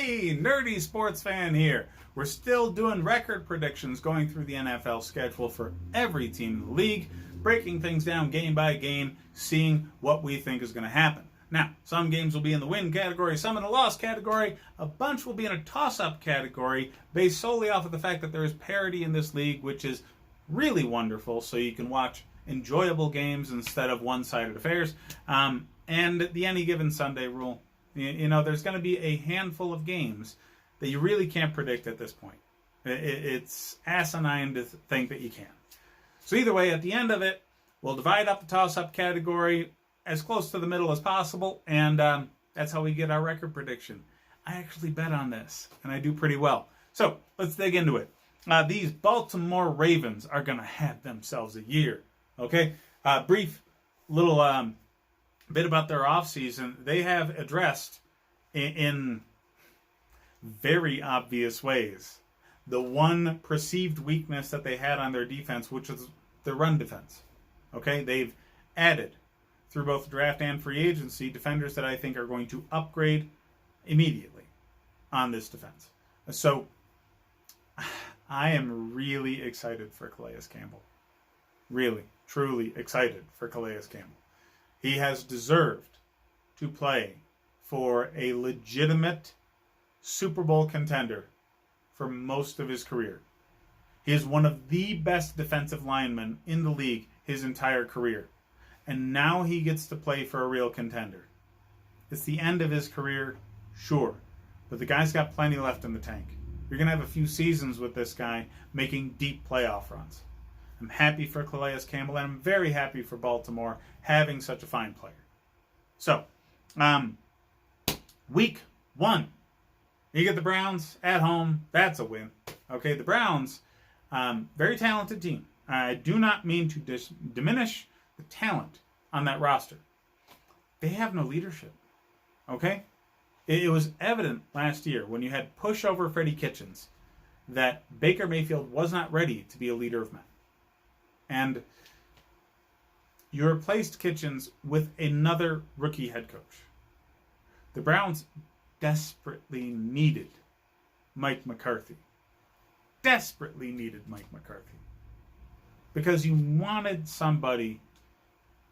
Hey, nerdy sports fan here. We're still doing record predictions going through the NFL schedule for every team in the league, breaking things down game by game, seeing what we think is going to happen. Now, some games will be in the win category, some in the loss category, a bunch will be in a toss-up category, based solely off of the fact that there is parity in this league, which is really wonderful, so you can watch enjoyable games instead of one-sided affairs. And the any given Sunday rule. You know, there's going to be a handful of games that you really can't predict at this point. It's asinine to think that you can. So either way, at the end of it, we'll divide up the toss-up category as close to the middle as possible, and that's how we get our record prediction. I actually bet on this, and I do pretty well. So let's dig into it. These Baltimore Ravens are going to have themselves a year. Okay? Brief little bit about their offseason. They have addressed in very obvious ways the one perceived weakness that they had on their defense, which is their run defense. Okay? They've added, through both draft and free agency, defenders that I think are going to upgrade immediately on this defense. So I am really excited for Calais Campbell. Really, truly excited for Calais Campbell. He has deserved to play for a legitimate Super Bowl contender for most of his career. He is one of the best defensive linemen in the league his entire career. And now he gets to play for a real contender. It's the end of his career, sure. But the guy's got plenty left in the tank. You're going to have a few seasons with this guy making deep playoff runs. I'm happy for Calais Campbell, and I'm very happy for Baltimore having such a fine player. So, week 1. You get the Browns at home. That's a win. Okay, the Browns, very talented team. I do not mean to diminish the talent on that roster. They have no leadership. Okay? It was evident last year when you had pushover Freddie Kitchens that Baker Mayfield was not ready to be a leader of men. And you replaced Kitchens with another rookie head coach. The Browns desperately needed Mike McCarthy. Desperately needed Mike McCarthy. Because you wanted somebody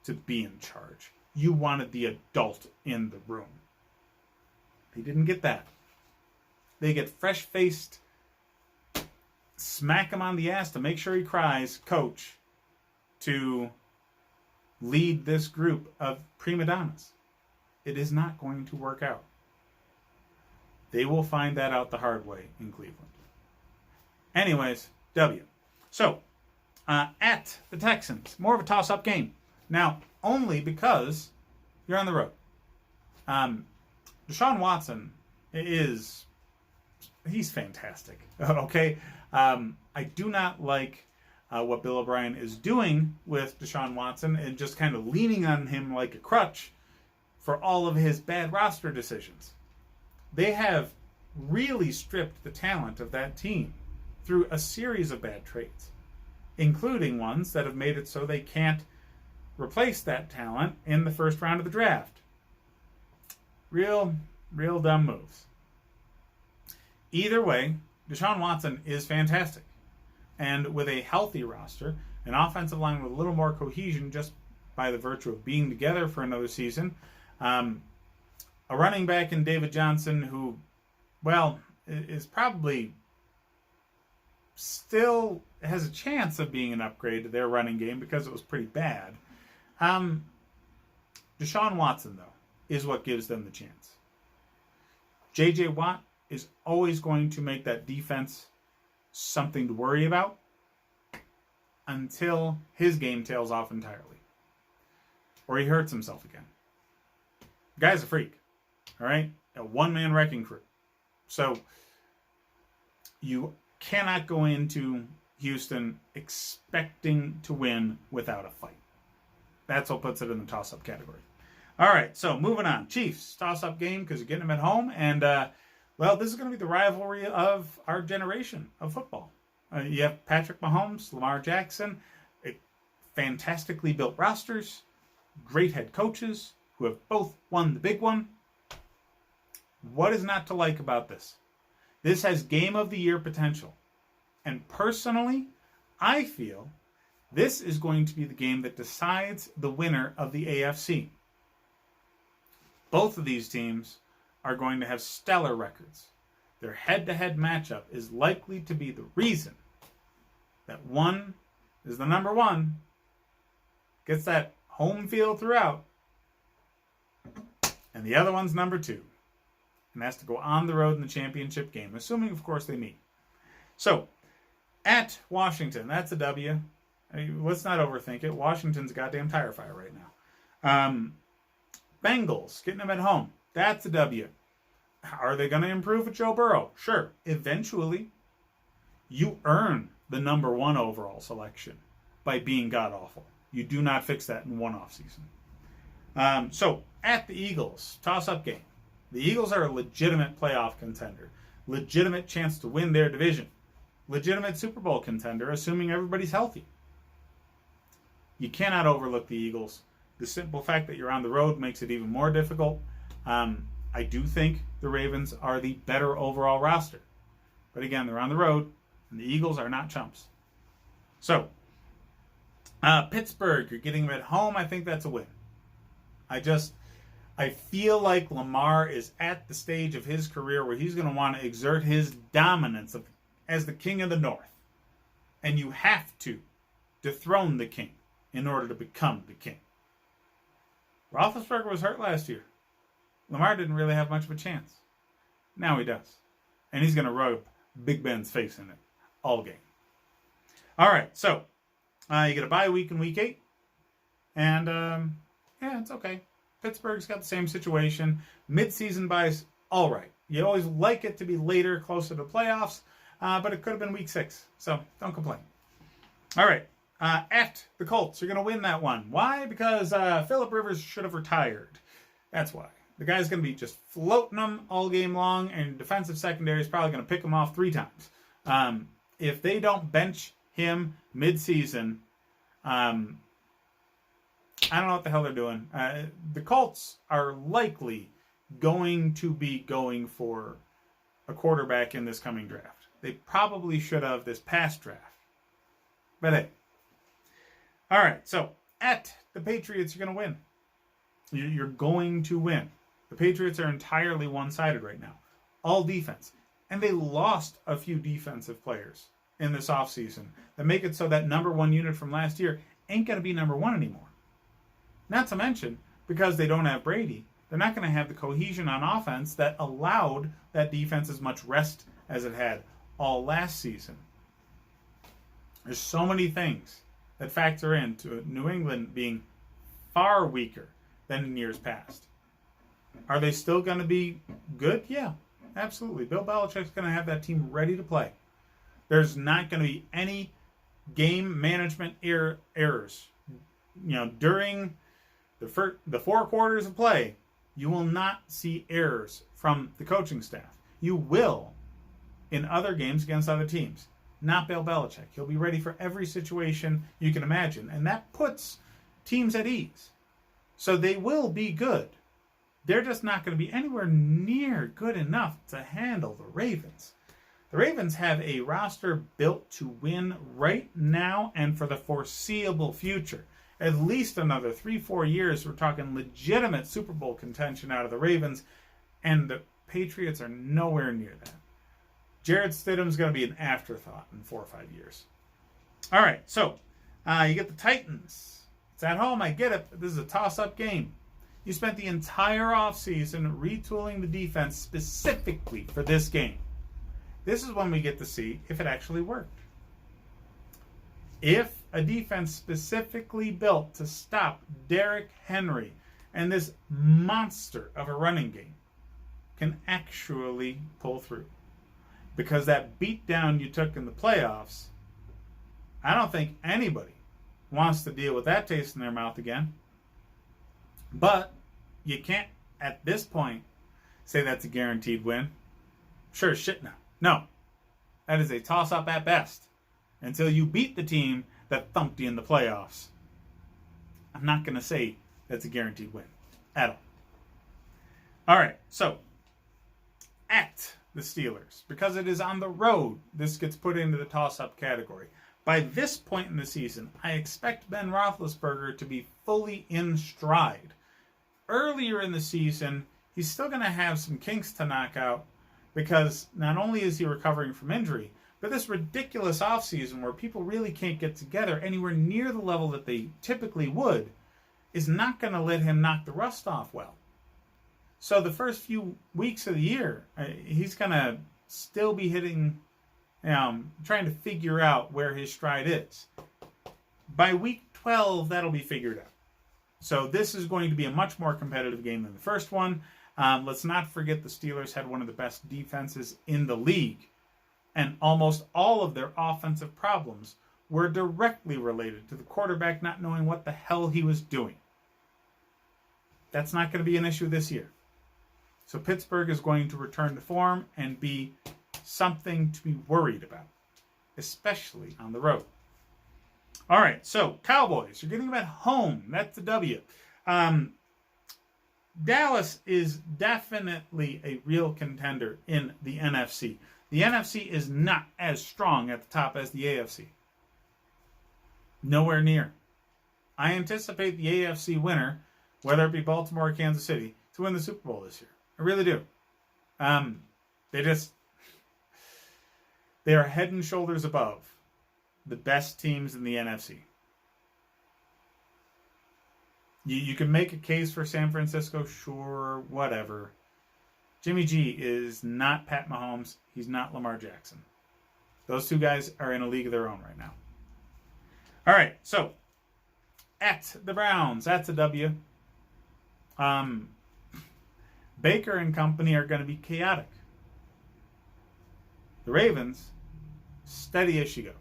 to be in charge. You wanted the adult in the room. They didn't get that. They get fresh-faced, smack him on the ass to make sure he cries, coach, to lead this group of prima donnas. It is not going to work out. They will find that out the hard way in Cleveland. Anyways, W. So, at the Texans, more of a toss-up game. Now, only because you're on the road. Deshaun Watson he's fantastic. Okay? I do not like what Bill O'Brien is doing with Deshaun Watson and just kind of leaning on him like a crutch for all of his bad roster decisions. They have really stripped the talent of that team through a series of bad trades, including ones that have made it so they can't replace that talent in the first round of the draft. Real dumb moves. Either way, Deshaun Watson is fantastic. And with a healthy roster, an offensive line with a little more cohesion just by the virtue of being together for another season, a running back in David Johnson who, well, is probably still has a chance of being an upgrade to their running game because it was pretty bad. Deshaun Watson, though, is what gives them the chance. J.J. Watt is always going to make that defense something to worry about until his game tails off entirely. Or he hurts himself again. The guy's a freak. All right? A one-man wrecking crew. So you cannot go into Houston expecting to win without a fight. That's what puts it in the toss-up category. All right, so moving on. Chiefs, toss-up game because you're getting them at home. And, well, this is going to be the rivalry of our generation of football. You have Patrick Mahomes, Lamar Jackson, fantastically built rosters, great head coaches who have both won the big one. What is not to like about this? This has game of the year potential. And personally, I feel this is going to be the game that decides the winner of the AFC. Both of these teams are going to have stellar records. Their head-to-head matchup is likely to be the reason that one is the number one, gets that home field throughout, and the other one's number two, and has to go on the road in the championship game, assuming, of course, they meet. So, at Washington, that's a W. I mean, let's not overthink it. Washington's a goddamn tire fire right now. Bengals, getting them at home. That's a W. Are they going to improve with Joe Burrow? Sure. Eventually, you earn the number one overall selection by being god-awful. You do not fix that in one offseason. So, at the Eagles, toss-up game. The Eagles are a legitimate playoff contender. Legitimate chance to win their division. Legitimate Super Bowl contender, assuming everybody's healthy. You cannot overlook the Eagles. The simple fact that you're on the road makes it even more difficult. I do think the Ravens are the better overall roster. But again, they're on the road, and the Eagles are not chumps. So, Pittsburgh, you're getting them at home. I think that's a win. I feel like Lamar is at the stage of his career where he's going to want to exert his dominance as the king of the North. And you have to dethrone the king in order to become the king. Roethlisberger was hurt last year. Lamar didn't really have much of a chance. Now he does. And he's going to rub Big Ben's face in it all game. All right, so you get a bye week in week 8. And, yeah, it's okay. Pittsburgh's got the same situation. Mid-season byes, all right. You always like it to be later, closer to playoffs, but it could have been week 6. So don't complain. All right. At the Colts, you're going to win that one. Why? Because Phillip Rivers should have retired. That's why. The guy's going to be just floating them all game long, and defensive secondary is probably going to pick him off 3 times. If they don't bench him mid-season, I don't know what the hell they're doing. The Colts are likely going to be going for a quarterback in this coming draft. They probably should have this past draft. But hey. All right, so at the Patriots, you're going to win. You're going to win. The Patriots are entirely one-sided right now. All defense. And they lost a few defensive players in this offseason that make it so that number one unit from last year ain't going to be number one anymore. Not to mention, because they don't have Brady, they're not going to have the cohesion on offense that allowed that defense as much rest as it had all last season. There's so many things that factor into New England being far weaker than in years past. Are they still going to be good? Yeah, absolutely. Bill Belichick's going to have that team ready to play. There's not going to be any game management errors. During the 4 quarters of play, you will not see errors from the coaching staff. You will in other games against other teams. Not Bill Belichick. He'll be ready for every situation you can imagine. And that puts teams at ease. So they will be good. They're just not going to be anywhere near good enough to handle the Ravens. The Ravens have a roster built to win right now and for the foreseeable future. At least another 3-4 years, we're talking legitimate Super Bowl contention out of the Ravens. And the Patriots are nowhere near that. Jared Stidham's going to be an afterthought in 4 or 5 years. All right, so you get the Titans. It's at home, I get it, but this is a toss-up game. You spent the entire offseason retooling the defense specifically for this game. This is when we get to see if it actually worked. If a defense specifically built to stop Derrick Henry and this monster of a running game can actually pull through. Because that beatdown you took in the playoffs, I don't think anybody wants to deal with that taste in their mouth again. But you can't, at this point, say that's a guaranteed win. Sure as shit no. No. That is a toss-up at best. Until you beat the team that thumped you in the playoffs. I'm not going to say that's a guaranteed win. At all. All right, so at the Steelers. Because it is on the road, this gets put into the toss-up category. By this point in the season, I expect Ben Roethlisberger to be fully in stride. Earlier in the season, he's still going to have some kinks to knock out because not only is he recovering from injury, but this ridiculous offseason where people really can't get together anywhere near the level that they typically would is not going to let him knock the rust off well. So the first few weeks of the year, he's going to still be hitting, trying to figure out where his stride is. By week 12, that'll be figured out. So this is going to be a much more competitive game than the first one. Let's not forget the Steelers had one of the best defenses in the league. And almost all of their offensive problems were directly related to the quarterback not knowing what the hell he was doing. That's not going to be an issue this year. So Pittsburgh is going to return to form and be something to be worried about, especially on the road. All right, so Cowboys, you're getting them at home. That's the W. Dallas is definitely a real contender in the NFC. The NFC is not as strong at the top as the AFC. Nowhere near. I anticipate the AFC winner, whether it be Baltimore or Kansas City, to win the Super Bowl this year. I really do. They are head and shoulders above the best teams in the NFC. You can make a case for San Francisco, sure, whatever. Jimmy G is not Pat Mahomes. He's not Lamar Jackson. Those two guys are in a league of their own right now. All right, so at the Browns, that's a W. Baker and company are going to be chaotic. The Ravens, steady as she goes.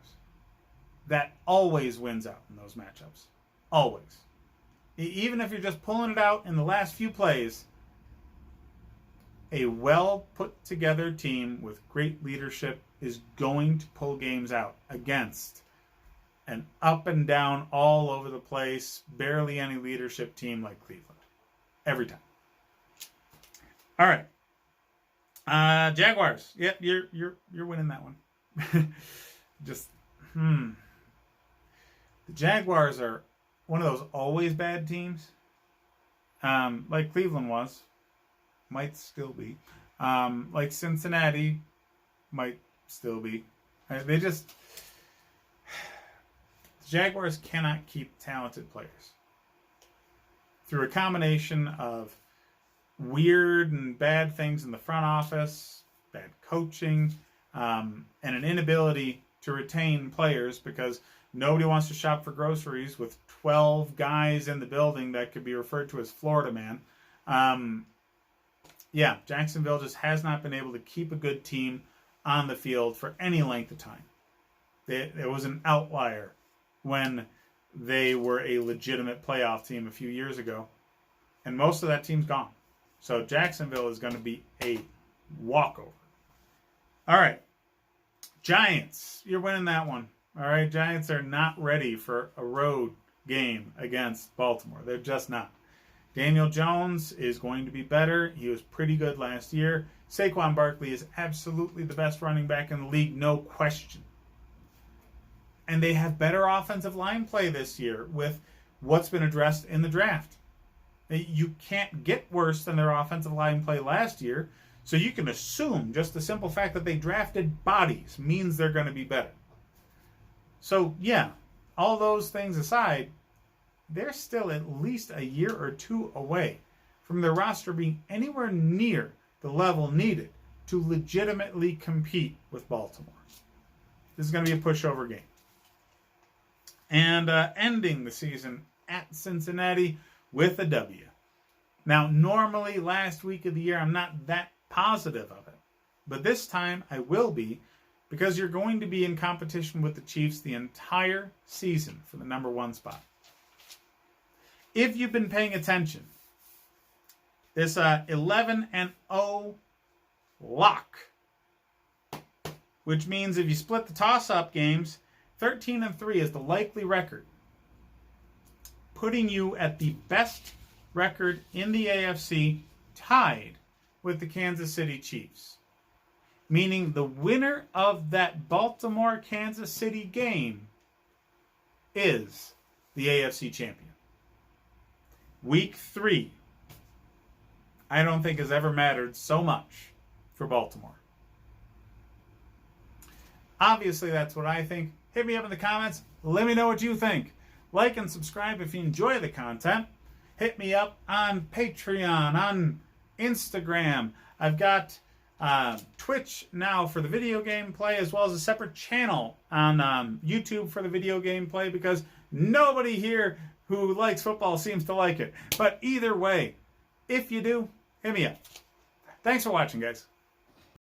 That always wins out in those matchups. Always. Even if you're just pulling it out in the last few plays, a well put together team with great leadership is going to pull games out against an up and down, all over the place, barely any leadership team like Cleveland. Every time. All right. Jaguars. Yep, you're winning that one. The Jaguars are one of those always bad teams. Like Cleveland was. Might still be. Like Cincinnati might still be. The Jaguars cannot keep talented players. Through a combination of weird and bad things in the front office, bad coaching, and an inability to retain players because nobody wants to shop for groceries with 12 guys in the building that could be referred to as Florida man. Jacksonville just has not been able to keep a good team on the field for any length of time. It was an outlier when they were a legitimate playoff team a few years ago, and most of that team's gone. So Jacksonville is going to be a walkover. All right. Giants, you're winning that one. All right, Giants are not ready for a road game against Baltimore. They're just not. Daniel Jones is going to be better. He was pretty good last year. Saquon Barkley is absolutely the best running back in the league, no question. And they have better offensive line play this year with what's been addressed in the draft. You can't get worse than their offensive line play last year, so you can assume just the simple fact that they drafted bodies means they're going to be better. So, yeah, all those things aside, they're still at least a year or two away from their roster being anywhere near the level needed to legitimately compete with Baltimore. This is going to be a pushover game. And ending the season at Cincinnati with a W. Now, normally last week of the year, I'm not that positive of it. But this time I will be, because you're going to be in competition with the Chiefs the entire season for the number one spot. If you've been paying attention, this 11-0 lock, which means if you split the toss-up games, 13-3 is the likely record, putting you at the best record in the AFC, tied with the Kansas City Chiefs, meaning the winner of that Baltimore-Kansas City game is the AFC champion. Week 3, I don't think has ever mattered so much for Baltimore. Obviously, that's what I think. Hit me up in the comments. Let me know what you think. Like and subscribe if you enjoy the content. Hit me up on Patreon, on Instagram. I've got Twitch now for the video game play, as well as a separate channel on YouTube for the video game play, because nobody here who likes football seems to like it. But either way, if you do, hit me up. Thanks for watching, guys.